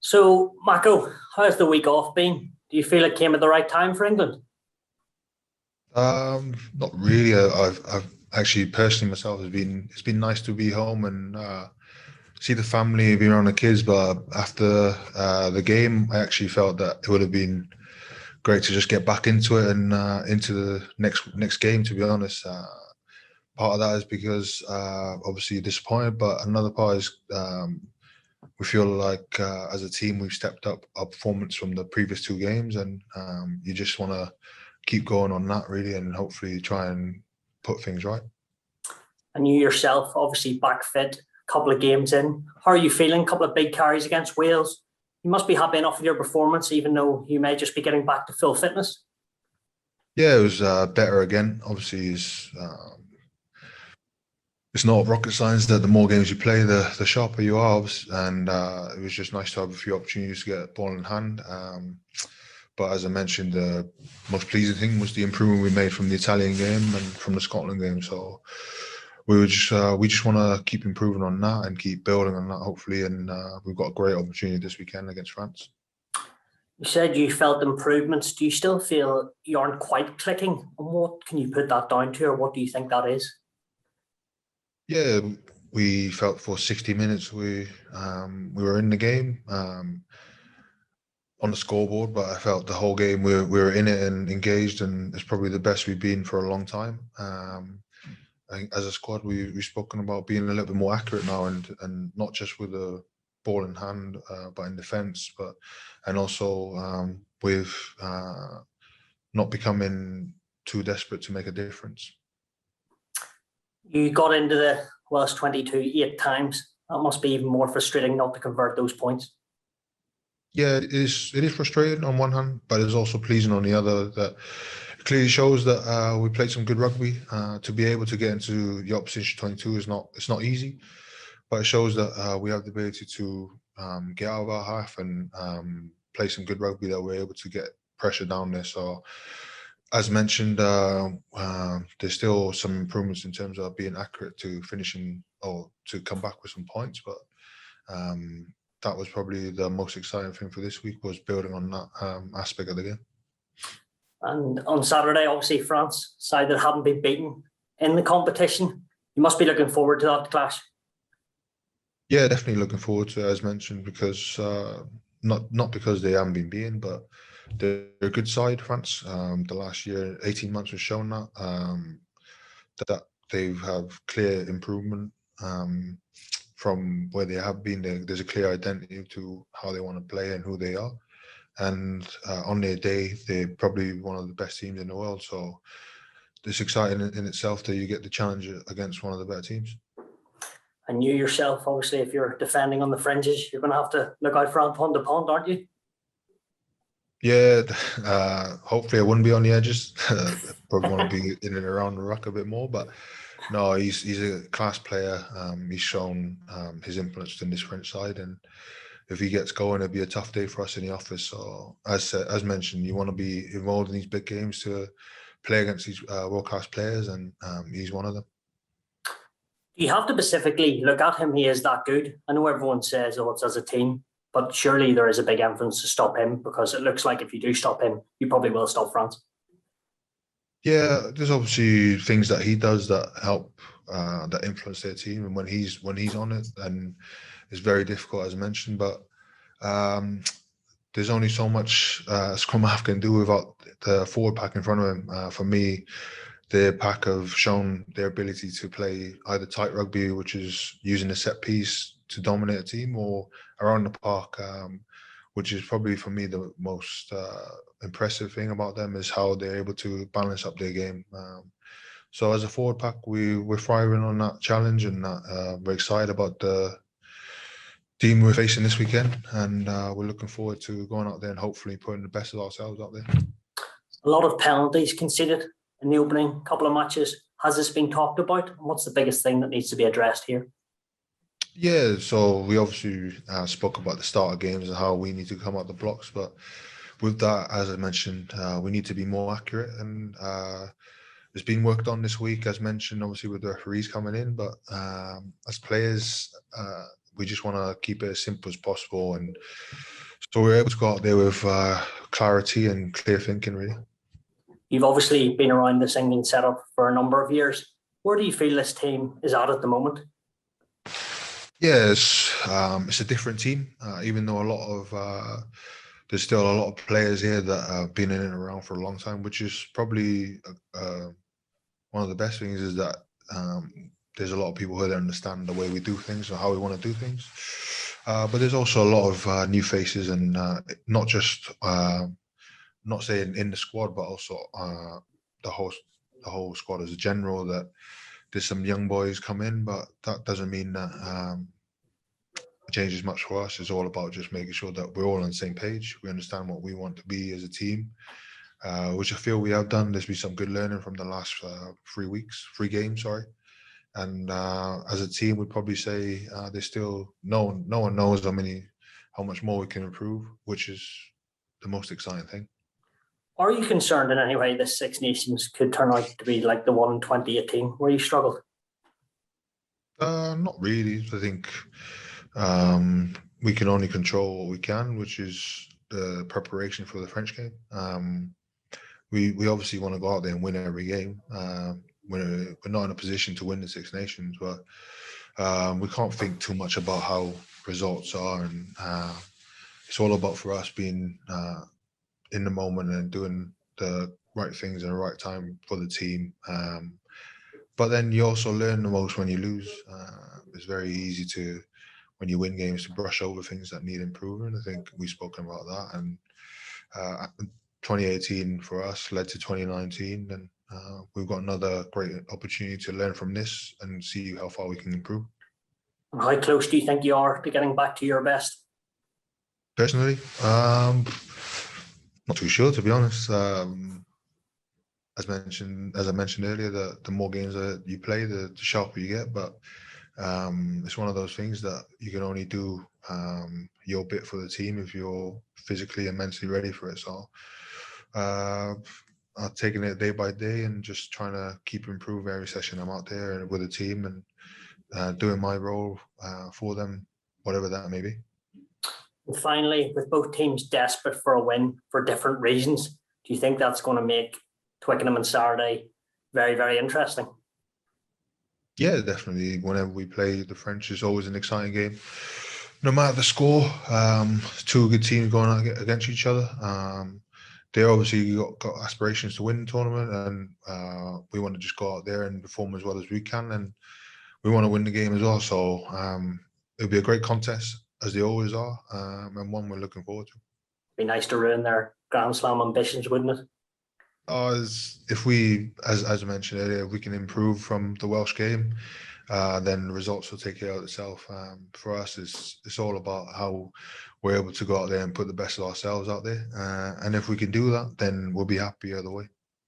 So, Mako, how's the week off been? Do you feel it came at the right time for England? Not really. I've actually personally myself it's been nice to be home and see the family, be around the kids. But after the game, I actually felt that it would have been great to just get back into it and into the next game. To be honest, part of that is because obviously you're disappointed, but another part is we feel like as a team we've stepped up our performance from the previous two games, and you just want to keep going on that really, and hopefully try and put things right. And you yourself, obviously back fit, a couple of games in. How are you feeling? A couple of big carries against Wales. You must be happy enough with your performance, even though you may just be getting back to full fitness. Yeah, it was better again. Obviously, it's not rocket science that the more games you play, the sharper you are. And it was just nice to have a few opportunities to get ball in hand. But as I mentioned, the most pleasing thing was the improvement we made from the Italian game and from the Scotland game. So we just want to keep improving on that and keep building on that, hopefully. And we've got a great opportunity this weekend against France. You said you felt improvements. Do you still feel you aren't quite clicking? And what can you put that down to, or what do you think that is? Yeah, we felt for 60 minutes we were in the game. On the scoreboard, but I felt the whole game we were in it and engaged, and it's probably the best we've been for a long time. I think as a squad, we've spoken about being a little bit more accurate now, and not just with the ball in hand, but in defence, and also with not becoming too desperate to make a difference. You got into the Welsh 22 8 times. That must be even more frustrating not to convert those points. Yeah, it is frustrating on one hand, but it's also pleasing on the other that it clearly shows that we played some good rugby. To be able to get into the opposition 22 it's not easy, but it shows that we have the ability to get out of our half and play some good rugby, that we're able to get pressure down there. So as mentioned, there's still some improvements in terms of being accurate to finishing or to come back with some points, but that was probably the most exciting thing for this week, was building on that aspect of the game. And on Saturday, obviously, France, side that haven't been beaten in the competition. You must be looking forward to that clash. Yeah, definitely looking forward to it, as mentioned, because not because they haven't been beaten, but they're a good side, France. The last year, 18 months has shown that they have clear improvement from where they have been. There's a clear identity to how they want to play and who they are. And on their day, they're probably one of the best teams in the world. So it's exciting in itself that you get the challenge against one of the better teams. And you yourself, obviously, if you're defending on the fringes, you're going to have to look out for Antoine Dupont, aren't you? Yeah, hopefully I wouldn't be on the edges. Probably want to be in and around the ruck a bit more, but no, he's a class player. He's shown his influence in this French side, and if he gets going, it'll be a tough day for us in the office. So as mentioned, you want to be involved in these big games to play against these world class players, and he's one of them. You have to specifically look at him. He is that good. I know everyone says, oh, it's as a team, but surely there is a big influence to stop him, because it looks like if you do stop him, you probably will stop France. Yeah, there's obviously things that he does that help that influence their team, and when he's on it, then it's very difficult, as mentioned. But there's only so much scrum half can do without the forward pack in front of him. For me, the pack have shown their ability to play either tight rugby, which is using a set piece to dominate a team, or around the park, which is probably for me the most impressive thing about them, is how they're able to balance up their game. So as a forward pack, we're thriving on that challenge, and we're excited about the team we're facing this weekend, and we're looking forward to going out there and hopefully putting the best of ourselves out there. A lot of penalties conceded in the opening couple of matches. Has this been talked about? And what's the biggest thing that needs to be addressed here? Yeah, so we obviously spoke about the start of games and how we need to come out the blocks, but with that, as I mentioned, we need to be more accurate, and it's been worked on this week, as mentioned, obviously with the referees coming in, but as players, we just want to keep it as simple as possible, and so we're able to go out there with clarity and clear thinking, really. You've obviously been around this England setup for a number of years. Where do you feel this team is at the moment? Yeah, it's a different team, even though there's still a lot of players here that have been in and around for a long time, which is probably one of the best things, is that there's a lot of people here that understand the way we do things or how we want to do things. But there's also a lot of new faces, and not just not saying in the squad, but also the whole squad as a general. That there's some young boys come in, but that doesn't mean that it changes much for us. It's all about just making sure that we're all on the same page. We understand what we want to be as a team, which I feel we have done. There's been some good learning from the last 3 games, sorry. And as a team, we'd probably say there's still no one knows how much more we can improve, which is the most exciting thing. Are you concerned in any way this Six Nations could turn out to be like the 1 in 2018 where you struggled? Not really. I think we can only control what we can, which is the preparation for the French game. We obviously want to go out there and win every game. We're not in a position to win the Six Nations, but we can't think too much about how results are, and it's all about for us being in the moment and doing the right things in the right time for the team. But then you also learn the most when you lose. It's very easy to, when you win games, to brush over things that need improving. I think we've spoken about that, and 2018 for us led to 2019, and we've got another great opportunity to learn from this and see how far we can improve. And how close do you think you are to getting back to your best? Personally, not too sure, to be honest. As I mentioned earlier, the more games that you play, the sharper you get. But it's one of those things that you can only do your bit for the team if you're physically and mentally ready for it. So I'm taking it day by day and just trying to keep improving every session I'm out there with the team, and doing my role for them, whatever that may be. And finally, with both teams desperate for a win for different reasons, do you think that's going to make Twickenham on Saturday very, very interesting? Yeah, definitely. Whenever we play the French, it's always an exciting game. No matter the score, two good teams going out against each other. They obviously got aspirations to win the tournament, and we want to just go out there and perform as well as we can, and we want to win the game as well. So it'll be a great contest, as they always are, and one we're looking forward to. Be nice to ruin their Grand Slam ambitions, wouldn't it? If we, as I mentioned earlier, if we can improve from the Welsh game, then the results will take care of itself. For us, it's all about how we're able to go out there and put the best of ourselves out there. And if we can do that, then we'll be happy either way.